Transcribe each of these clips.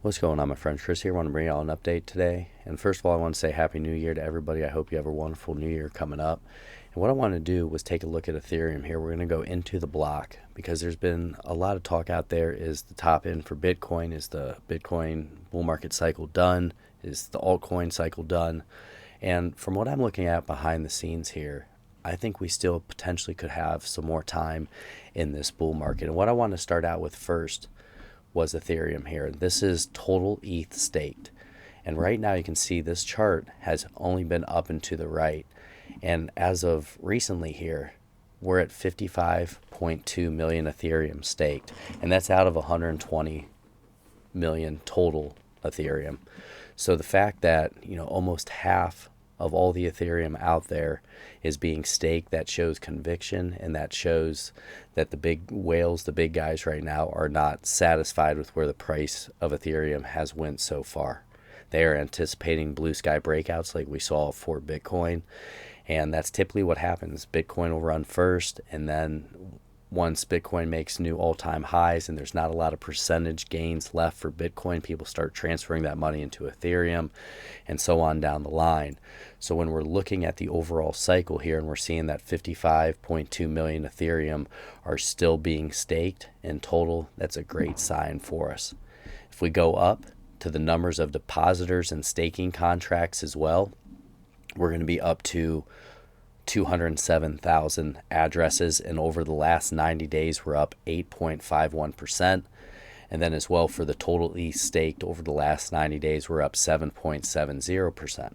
What's going on, my friends? Chris here. I want to bring y'all an update today. And first of all, I want to say Happy New Year to everybody. I hope you have a wonderful New Year coming up. And what I want to do was take a look at Ethereum here. We're going to go into the block because there's been a lot of talk out there. Is the top end for Bitcoin? Is the Bitcoin bull market cycle done? Is the altcoin cycle done? And from what I'm looking at behind the scenes here, I think we still potentially could have some more time in this bull market. And what I want to start out with first was Ethereum here. This is total ETH staked. And right now you can see this chart has only been up and to the right. And as of recently here, we're at 55.2 million Ethereum staked. And that's out of 120 million total Ethereum. So the fact that, almost half of all the Ethereum out there is being staked, that shows conviction, and that shows that the big whales, the big guys right now, are not satisfied with where the price of Ethereum has went so far. They are anticipating blue sky breakouts like we saw for Bitcoin, and that's typically what happens. Bitcoin will run first, and then once Bitcoin makes new all-time highs and there's not a lot of percentage gains left for Bitcoin, people start transferring that money into Ethereum and so on down the line. So when we're looking at the overall cycle here and we're seeing that 55.2 million Ethereum are still being staked in total, that's a great sign for us. If we go up to the numbers of depositors and staking contracts as well, we're going to be up to 207,000 addresses, and over the last 90 days we're up 8.51%. And then as well for the total ETH staked over the last 90 days we're up 7.70%.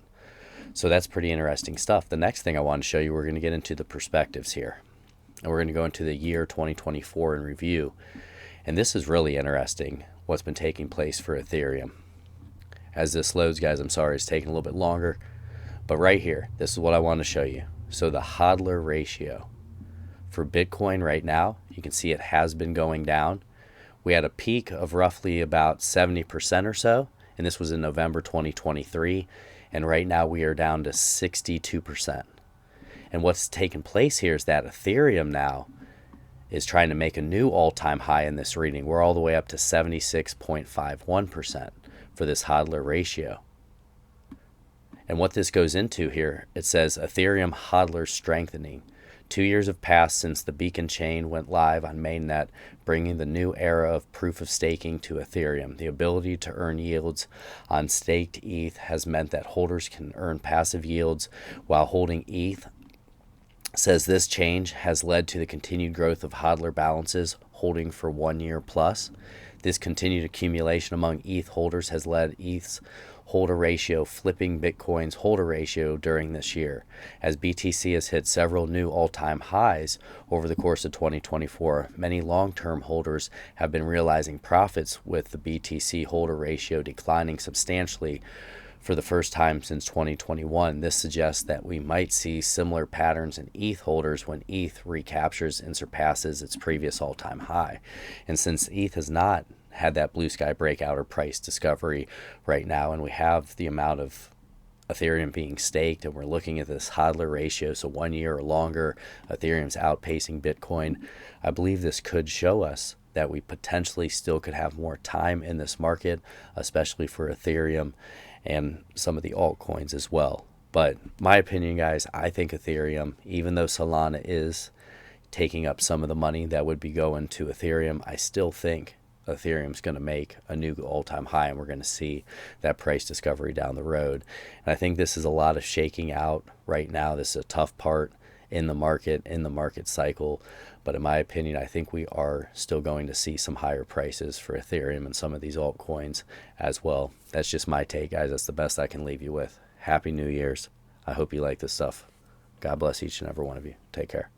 So that's pretty interesting stuff. The next thing I want to show you, we're going to get into the perspectives here, and we're going to go into the year 2024 in review. And this is really interesting what's been taking place for Ethereum. As this loads, guys, I'm sorry it's taking a little bit longer, but right here, this is what I want to show you. So the hodler ratio for Bitcoin right now, you can see it has been going down. We had a peak of roughly about 70% or so, and this was in November 2023. And right now we are down to 62%. And what's taken place here is that Ethereum now is trying to make a new all-time high in this reading. We're all the way up to 76.51% for this hodler ratio. And what this goes into here, it says Ethereum hodler strengthening. 2 years have passed since the Beacon chain went live on mainnet, bringing the new era of proof of staking to Ethereum. The ability to earn yields on staked ETH has meant that holders can earn passive yields while holding ETH. Says this change has led to the continued growth of hodler balances holding for 1 year plus. This continued accumulation among ETH holders has led ETH's holder ratio flipping Bitcoin's holder ratio during this year, as BTC has hit several new all-time highs over the course of 2024. Many long-term holders have been realizing profits, with the BTC holder ratio declining substantially for the first time since 2021. This suggests that we might see similar patterns in ETH holders when ETH recaptures and surpasses its previous all-time high. And since ETH has not had that blue sky breakout or price discovery right now, and we have the amount of Ethereum being staked, and we're looking at this hodler ratio, so 1 year or longer, Ethereum's outpacing Bitcoin. I believe this could show us that we potentially still could have more time in this market, especially for Ethereum and some of the altcoins as well. But my opinion, guys, I think Ethereum, even though Solana is taking up some of the money that would be going to Ethereum, I still think Ethereum's going to make a new all-time high, and we're going to see that price discovery down the road. And I think this is a lot of shaking out right now. This is a tough part in the market cycle. But in my opinion, I think we are still going to see some higher prices for Ethereum and some of these altcoins as well. That's just my take, guys. That's the best I can leave you with. Happy New Year's. I hope you like this stuff. God bless each and every one of you. Take care.